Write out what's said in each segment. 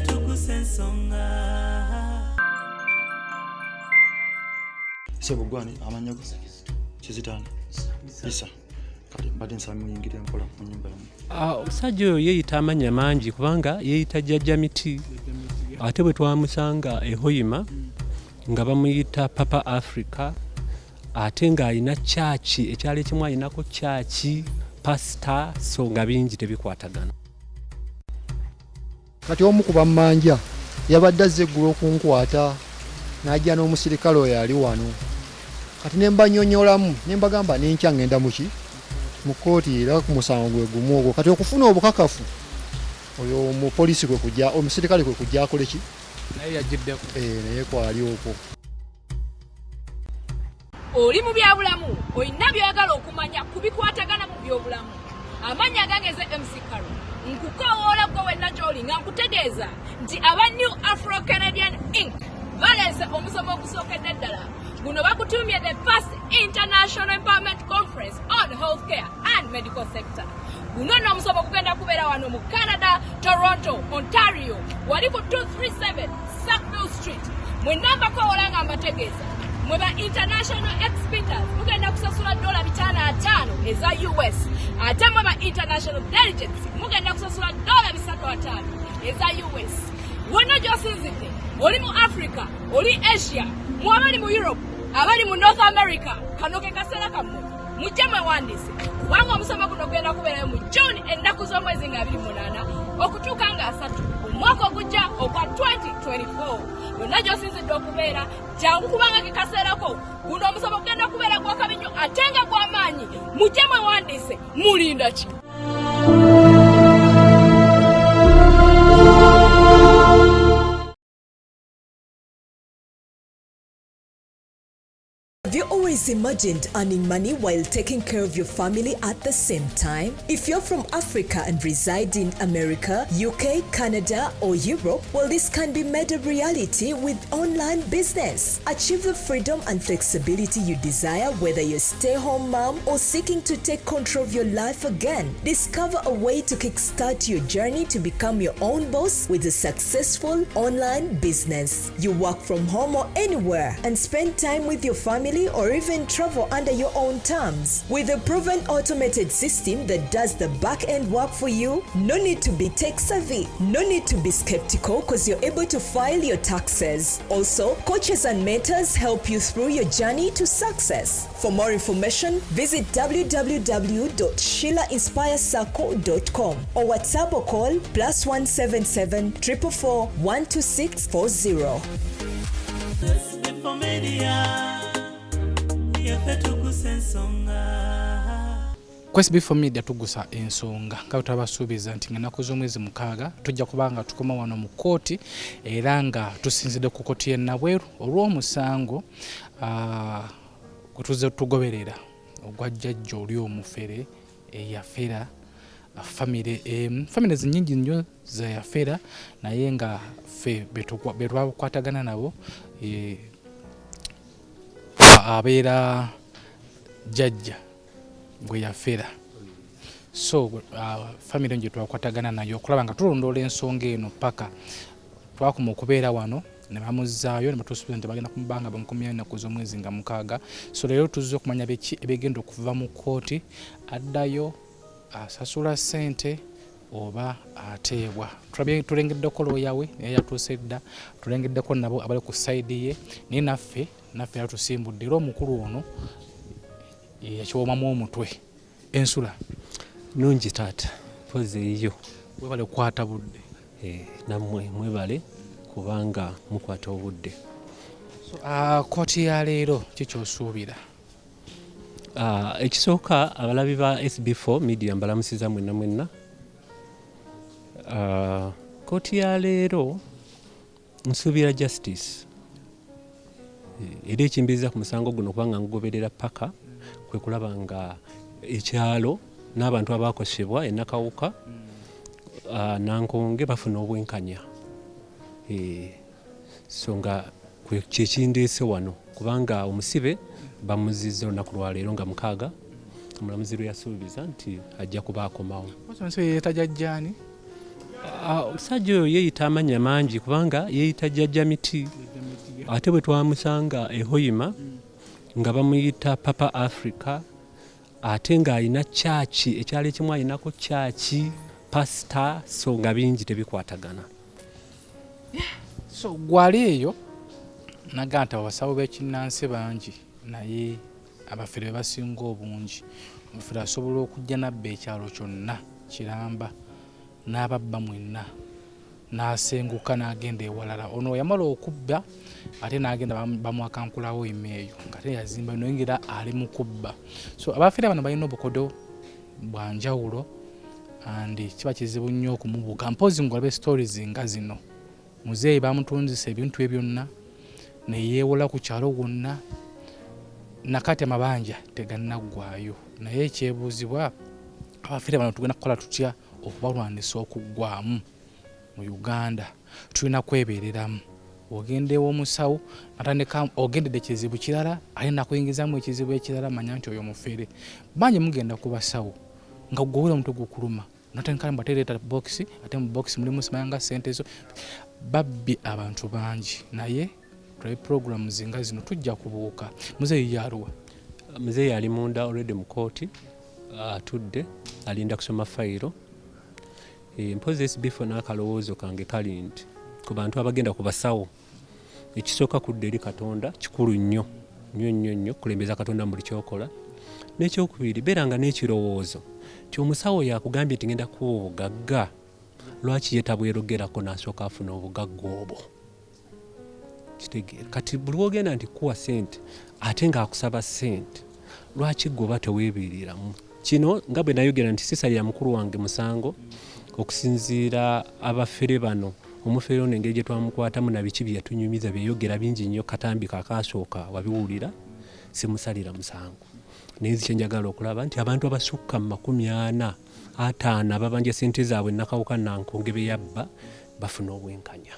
Tuggussa Enssonga. Sebo gwani amanya kizitani isa kali mbadde nsaba muyingire nkola mu nyumba yamu. Omusajja oyo yeeyita amanya mangi kubanga yeeyita jjajja miti ate bwe twamusanga ehoyima nga bamuyita Papa Africa ate ng'alina chachi ekyalo ekimu alinako chachi pasta so nga bingi tebikwatagana. Kati omu ku bammanja yabadde azze eggulo okunkwata n'ajja n'omusirikale oyo ali wano kati ne mbanyonyolamu ne mbagamba n'enkya ngenda mu kkooti era ku musango gwe gumu ogwo kati okufuna obukakafu oyo omupoliisi kwe kujja omusirikale kwe kujja akole ki naye yajiddeko naye kwali okwo. Oli mu byabulamu olina byagala okumanya kubikwatagana mu byobulamu. Amanya gageze MC Karo nkukowoola gwe wenna gy'oli nga nkutegeeza nti aba New Afro Canadian Inc. baleese omusomo ogusookedde ddala guno bakutumye the first international empowerment conference on healthcare and medical sector. Guno n'omusomo gugenda kubeera wano mu Canada, Toronto, Ontario wali ku 237 Sackville Street. Mwenna mbakowoola nga mbategeeza mwe ba international experts mugenda kusasula $550 eza US ate mwe ba international delegates mugenda kusasula $350 eza US. Wonna gy'osinzidde oli mu Africa, oli Asia, mwabali mu Europe, abali mu North America, kano ke kaseera kammwe mujje mwewandiise kubanga omusomo guno gugenda kubeerayo mu June ennaku z'omwezi nga 28 okutuuka nga 3 omwaka ogujja ogwa 2024. Yonna gy'osinzidde okubeera jangu kubanga ke kaseerako guno omusomo gugenda kubeera gwa kabinyo ate nga gw'amaanyi mujje mwewandiise mulinda ki? Have you always imagined earning money while taking care of your family at the same time? If you're from Africa and reside in America, UK, Canada, or Europe, well, this can be made a reality with online business. Achieve the freedom and flexibility you desire, whether you're a stay-home mom or seeking to take control of your life again. Discover a way to kickstart your journey to become your own boss with a successful online business. You work from home or anywhere and spend time with your family or even travel under your own terms. With a proven automated system that does the back-end work for you, no need to be tech savvy, no need to be skeptical because you're able to file your taxes. Also, coaches and mentors help you through your journey to success. For more information, visit www.sheilainspirecircle.com or WhatsApp or call +177 444 12640. SB4 Media. Tuggussa Enssonga. Ku Sb4 Media Tuggussa Enssonga nga tutabasuubiza nti ennaku z'omwezi 6 tujja kubanga tukoma wano mu kkooti era nga tusinzidde ku kkooti y'e Nabweru olw'omusango gwe tuzze tugoberera ogwa jjajja oli Omufere Eyafera famire nyingi nnyo za Eyafera naye nga ffe be twakwatagana nabo abeera jjajja gwe Eyafera. So famire nje twakwatagana nayo okulaba nga tulondoola ensonga eno paka twakoma okubeera wano ne bamuzzaayo ne batusuubiza nti bagenda kumubanga bamukomyayo ennaku z'omwezi nga 6. So leero tuzze okumanya biki ebigenda okuva mu kkooti, addayo asasula ssente oba ateebwa. Tulengeddeko looya we naye yatuuse dda, tulengeddeko nabo abali ku sayidi ye naye naffe yatusimbudde era omukulu ono yakiwomamu omutwe. Ensula nungi taata pozi eyo webale kukwata budde nammwe mwebale kubanga mukwata obudde. Kkooti ya leero kikyosuubira? Ekisooka abalabi ba SB4 Media mbalamusiza mwenna. Kkooti ya leero nsuubira justice era ekimbiriza ku musango guno kubanga ngugoberera paka kwe kulaba nga ekyalo n'abantu abakosebwa enakawuka nankonge bafuna obwenkanya. So nga kyekindeese wano kubanga omusibe bamuzizza olunaku lwa leero nga 6 omulamuzi lwe yasuubiza nti ajja kuba akomawo. Omusibe yeetajja jjaani? Omusajja oyo yeeyita amannya mangi kubanga yeeyita jjajja miti ate bwe twamusanga ehoyima nga bamuyita papa Africa ate ng'alina kyaki ekyalo ekimu alinako kyaki pasita so nga bingi tebikwatagana. So gwali eyo naga nti abasawo b'ekinnansi bangi naye abafere basinga obungi omufere asobola okujja nabba ekyalo kyonna kiramba n'ababba mwenna n'asenguka n'agenda ewalala ono yamala okubba ate n'agenda bamwakankulawo emeeyo nga te yazimba noyingira ali mu kubba. So abafere bano balina obukodo bwa njawulo andi kiba kizibu nnyo okumubuuka mpozi ng'olabe stories nga zino. Mzee bamutunzisa ebintu ebyonna neyeewola ku kyalo wonna nakati amabanja tegannaggwaayo naye ekyebuuzibwa abafere bano tugenda kukola tutya okubalwanisa okuggwamu mu Uganda. Tulina kwebeereramu ogende ew'omusawo natandika ogendedde ekizibu kirala ate nakuyingizamu ekizibu ekirala manya nti oyo mufere bangi mugenda ku basawo nga gwowera omutwe gukuluma natandika mbatereeta box ate mu box mulimu simanga sente zo babbi abantu bangi naye tulabe program zinga zino tujja kubuuka. Mzee yaluwa Mzee yali munda already mu kooti atudde alinda kusoma fayiro. Mpozi SB4 n'akalowoozo kange kali nti ku bantu abagenda ku basawo ekisooka kudda eri Katonda kikulu nnyo nnyo kulembeza Katonda mu buli kyokola. N'ekyokubiri beeranga n'ekirowoozo ti omusawo yakugambye nti ngenda kuwa obugagga lwaki yeetabwerogerako n'asooka afuna obugagga obwo. Kitegeera kati buli wogenda nti kuwa ssente ate ng'akusaba ssente lwaki gwe teweebiiriramu. Kino nga bwe nayogera nti sisalira mukulu wange musango okusinziira abafere bano omufere ono engeri gye twamukwatamu na biki bye yatunyumiza byeyogera bingi nnyo katambi kakasooka wabiwulira simusalira musango. Naye kye njagala okulaba nti abantu abasukka mu 40 babanja ssente zaabwe nakawuka nankonge be yabba bafuna obwenkanya.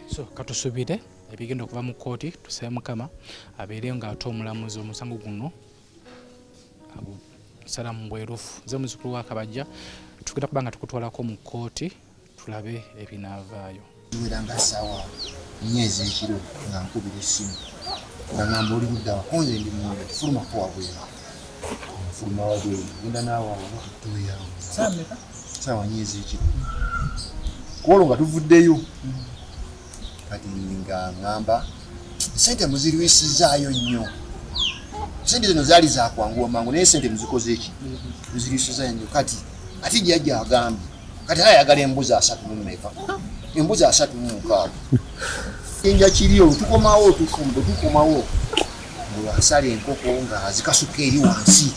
So katusubire ebigenda okuva mu kooti tusabe Mukama abeere nga ate omulamuzi omusango guno salamu bwerufu. Nze muzukulu wa Kabajja tugenda kubanga tukutwalako mu kooti tulabe ebinaavaayo. Tuweranga sawa myezi ekiro nga nkubira essimu nga ngamba oli buddawa konze ndi munda tufuluma ko wabwera mfuluma wabwera genda naawe okutoyawo sawa myezi ekiro kuolo nga tuvuddeyo kati nga ngamba sente muzirwisizaayo nnyo. Sente zino zaali zakwanguwa mangu naye sente muzikoze eki muzirwisizaayo nnyo kati ati jjajja agambye kati ayagala embuzi 34 embuzi 36 enja kiriyo tukomawo tufumbe tukomawo asala enkoko nga azikasuka eri wansi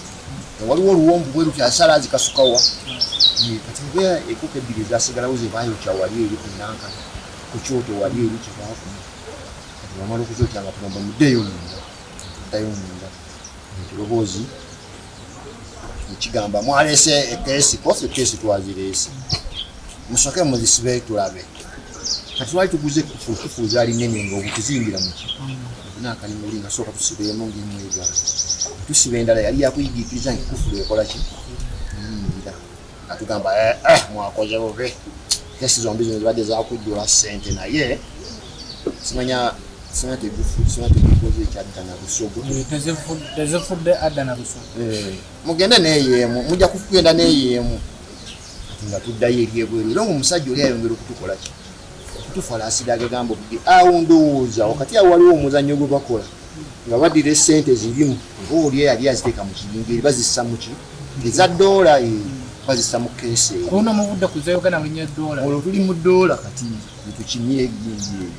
waliwo oluwombo bwe lutya asala azikasukawa kati bwe enkoko ebbiri zasigalawo ze baayokya wali eri ku nanka ku kyoto wali eri kyebaafuna kati bamala okukyokya nga tugamba muddeyo munda ekiroboozi ekigamba mwaleese ekeesi kofi ekeesi twazireese musooke muzisibe tulabe kati twali tuguze kufu zaali nnene nga obutuzingira muki nakanimuli nga sooka tusibeemu ng'emwega tusiba endala yali yakuyigiikiriza nti kufu lwekola ki atugamba mwakoze bubi kesi zombi zino zibadde zakujjula ssente naye simanya tegikoze ekyaddana busogo tezifudde addana busogo mugende neeyeemu mujja kugenda neeyeemu nga tuddayo eri ebweru era ng'omusajja oli ayongera okutukola ki okutufalaasira agagamba okuti awo ndowooza wakati awo waliwo omuzannyo gwe bakola nga baddira essente zirimu obaoli yali aziteeka mu kiyinga eri bazissa mu ki eza ddoola bazissa mu keesi eyo kuna muvudde kuza Uganda mulinnya ddoola olwo tuli mu ddoola kati netukimye egingi eyo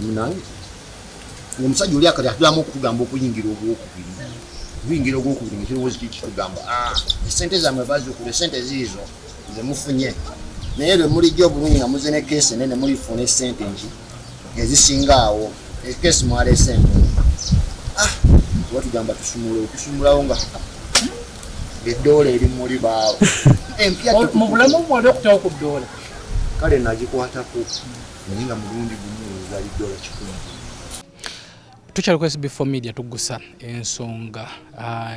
munange omusajja oli akati atulamu okutugamba okuyingira ogwokubiri ngekirowoozi kikitugamba essente zammwe bazikula essente ziizo ze mufunye naye lwe mulijja obulungi nga muze ne keesi enene mulifuna essente nki ezisinga awo ekeesi mwaleese ento watugamba tusumulawo nga eddoola eri muli baawo mu bulamu bwali okutawo ku ddoola kale nagikwatako naye nga mulundi gumu zaali ddoola 10. tukyali ku SB4 Media Tuggussa Enssonga.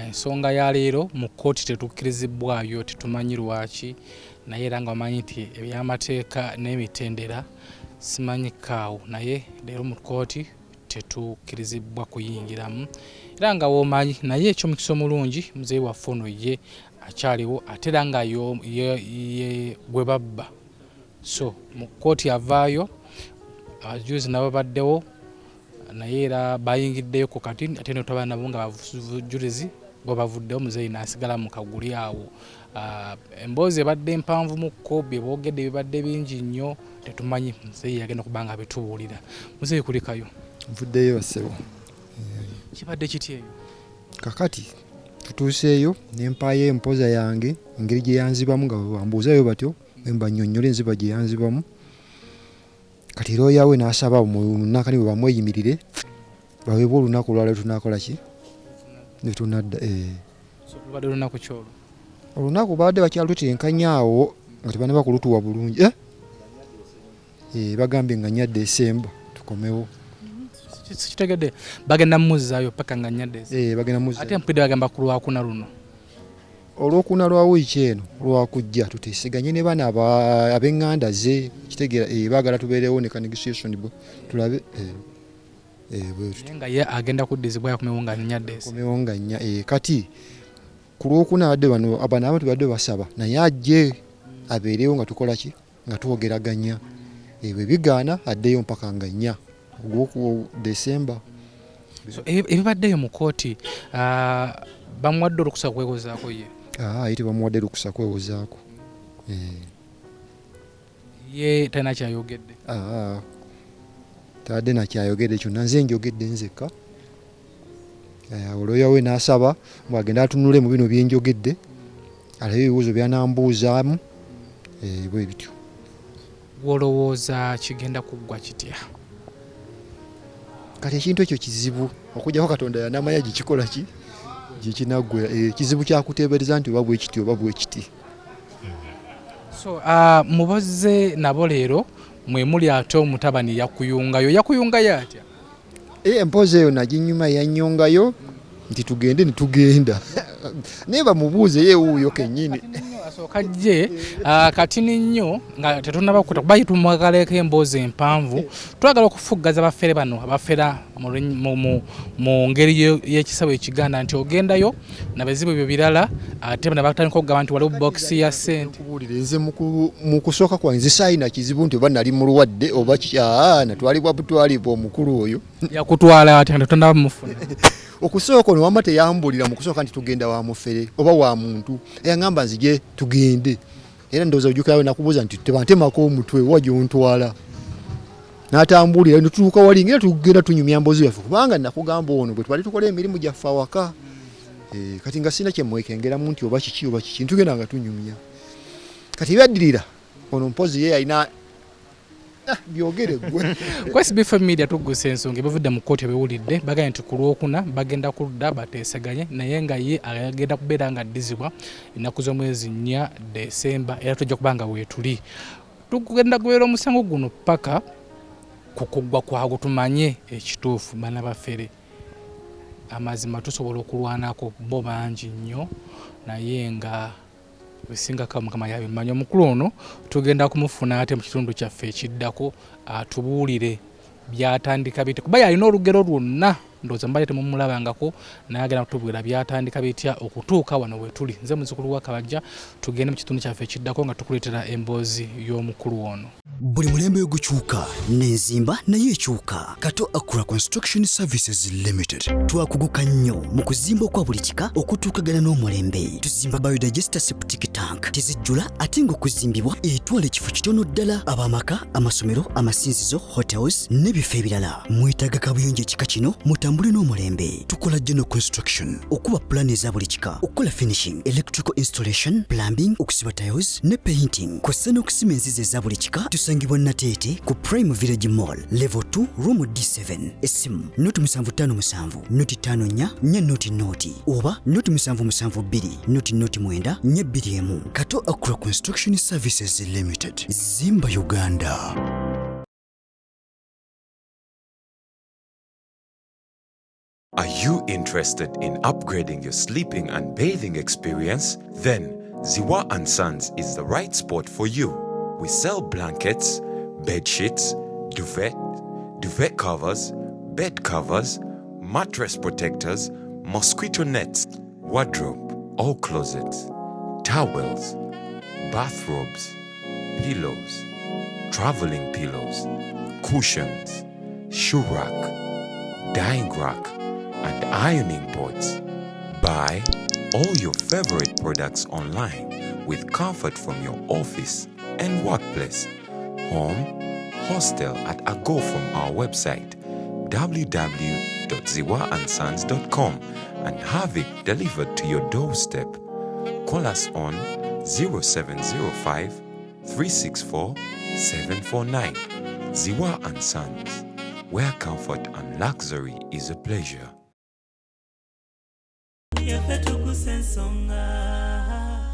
Ensonga ya leero mu kkooti tetukkirizibwayo, tetumanyi lwaki, naye era nga bamanyi nti ebyamateeka n'emitendera simanyikaawo, naye leero mu kkooti tetukkirizibwa kuyingiramu. Era nga womanyi naye ekyomukisa omulungi Mzee waffe ono ye akyaliwo ate era nga ye gwe babba. So mu kkooti avaayo, abajulizi nabo baddewo, naye era bayingiddeyo ku kati ate ne tubana nabo nga bavujulizi bo bavuddewo, Mzee n'asigala mu kaguli awo. Emboozi ebadde mpanvu mu kko, bye boogedde bibadde bingi nnyo, tetumanyi Mzee yagenda kuba nga abitubuulira. Mzee kulikayo? Nvuddeyo ssebo. Kibadde kiti eyo? Kakati tutuuseeyo ne mpaayo empoza yange engeri gye yanzibamu nga bambuuzayo batyo, mbannyonnyole enziba gye yanzibamu. Kati looya we n'asaba munnakani bwe bamweyimirire baweebwe olunaku olwala tunakola ki ne tunadda. Lubadde olunaku kyolwo? Olunaku baadde bakyalutenkanya awo nga tebana bakulutuwa bulungi. Bagambye nga nnya Desemba tukomewo. Kitegedde bagenda mmuzzaayo paka nga nnya Desemba? Bagenda mmuzzaayo. Ate mpulidde bagamba ku Lwakuna luno? Olwokuna lwa wiiki eno lwakujja tuteeseganye ne bana ab'eŋŋanda ze, kitegeera baagala tubeerewo ne negotiation tulabe. Naye nga ye agenda kuddizibwa yakomewo nga nnya Desemba? Komewo nga nnya. Kati ku Lwokuna badde bano abantu badde basaba naye ajje abeerewo nga tukola ki, nga twogeraganya. Bwe bigaana addeyo mpaka nga nnya ogw'oku Desemba. So ebibaddeyo mu kkooti bamuwadde olukusa kwewozaako ye? Ye tebamuwadde lukusa kwewozaako. Ye talina kyayogedde? Tadde nakyayogedde kyonna, nze njogedde nzekka. Olwoya we n'asaba bw'agenda atunule mu bino bye njogedde, alabe ebibuuzo by'anambuuzaamu, bwe bityo. Wolowooza kigenda kuggwa kitya? Kati ekintu ekyo kizibu okugyako Katonda yanamanya gye kikola ki, gye kinaggwera. Kizibu kyakuteebereza nti oba bwe kiti oba bwe kiti. So mubaze nabo leero mwe muli ate omutabani yakuyungayo atya? Empoza eyo naginyuma yannyongayo nti tugende ne tugenda. Naye bamubuuze ye wuuyo kennyini. Asooka jje katini nnyo nga tetunaba kukuta kuba tumwagaleko emboozi empanvu. Twagala okufuggaza abafere bano abafera mu ngeri y'ekisabo ekiganda nti ogendayo nabezibu ebyo birala ate bana batandika okugamba nti waliwo bokisi ya ssente. Nze mu kusooka kwange nze saayina kizibu nti oba nali mulwadde oba natwalibwa butwalibwa omukulu oyo. Yakutwala ati nga tetunaba mufuna. Okusooka ono wamma teyambulira mu kusooka nti tugenda wa mufere oba wa muntu. Eyangamba nzije tugende. Era ndowooza ojjukirayo nakubuuza nti tebantemako omutwe wa gy'ontwala. N'atambulira ne tutuuka wali ngera tugenda tunyumya mboozi yaffe kubanga nakugamba ono bwe twali tukola emirimu gyaffe awaka. Kati nga sina kye mwekengeramu nti oba kiki ntugenda nga tunyumya. Kati byaddirira ono mpozi ye alina byogere gwe. Ku SB4 Media Tuggussa Enssonga bavudde mu kkooti bewulidde bagambye nti ku Lwokuna bagenda kudda bateeseganye naye nga ye agenda kubeera nga addizibwa ennaku z'omwezi 4 Desemba era tujja kuba nga weetuli. Tugenda kubeera omusango guno paka ku kuggwa kwago tumanye ekituufu bana bafere. Amazima tusobola okulwanako bo bangi nnyo naye nga bisingako Mukama yabimanyi. Omukulu ono tugenda kumufuna ate mu kitundu kyaffe ekiddako atubuulire byatandika bite kuba yalina olugero lwonna ndowooza mbale temumulabangako naye agenda kutubwira byatandika bitya okutuuka wano wetuli. Nze muzzukulu wa Kabajja tugende mu kitundu kyaffe ekiddako nga tukuleetera emboozi y'omukulu ono. Buli mulembe gukyuka n'enzimba naye ekyuka. Kato Akura Construction Services Limited twakuguka nnyo mu kuzimba okwa buli kika okutuukagana n'omulembe. Tuzimba biodigester septic tank tezijjula ate ng'okuzimbibwa etwala ekifo kitono ddala ab'amaka, amasomero, amasinzizo, hotels n'ebifo ebirala. Mwetaaga kabuyonjo ekika kino mutambule n'omulembe. Tukola general construction okuba plan eza buli kika, okukola finishing, electrical installation, plumbing, okusiba tiles ne painting kw'ossa n'okusima enzizi eza buli kika. Tusangibwa Nateete ku Prime Village Mall level 2 room D7. Esimu noti 757 noti 54 nya noti oba noti 772 noti 9 2 Kato Akura Construction Services Limited. Zimba Uganda. Are you interested in upgrading your sleeping and bathing experience? Then Ziwa & Sons is the right spot for you. We sell blankets, bed sheets, duvet covers, bed covers, mattress protectors, mosquito nets, wardrobe or closets, towels, bathrobes, pillows, traveling pillows, cushions, shoe rack, dyeing rack, and ironing boards. Buy all your favorite products online with comfort from your office and workplace, home, hostel at a go from our website www.ziwaansons.com and have it delivered to your doorstep. Call us on 0705 364 749. Ziwa & Sons, where comfort and luxury is a pleasure. Tuggussa Enssonga.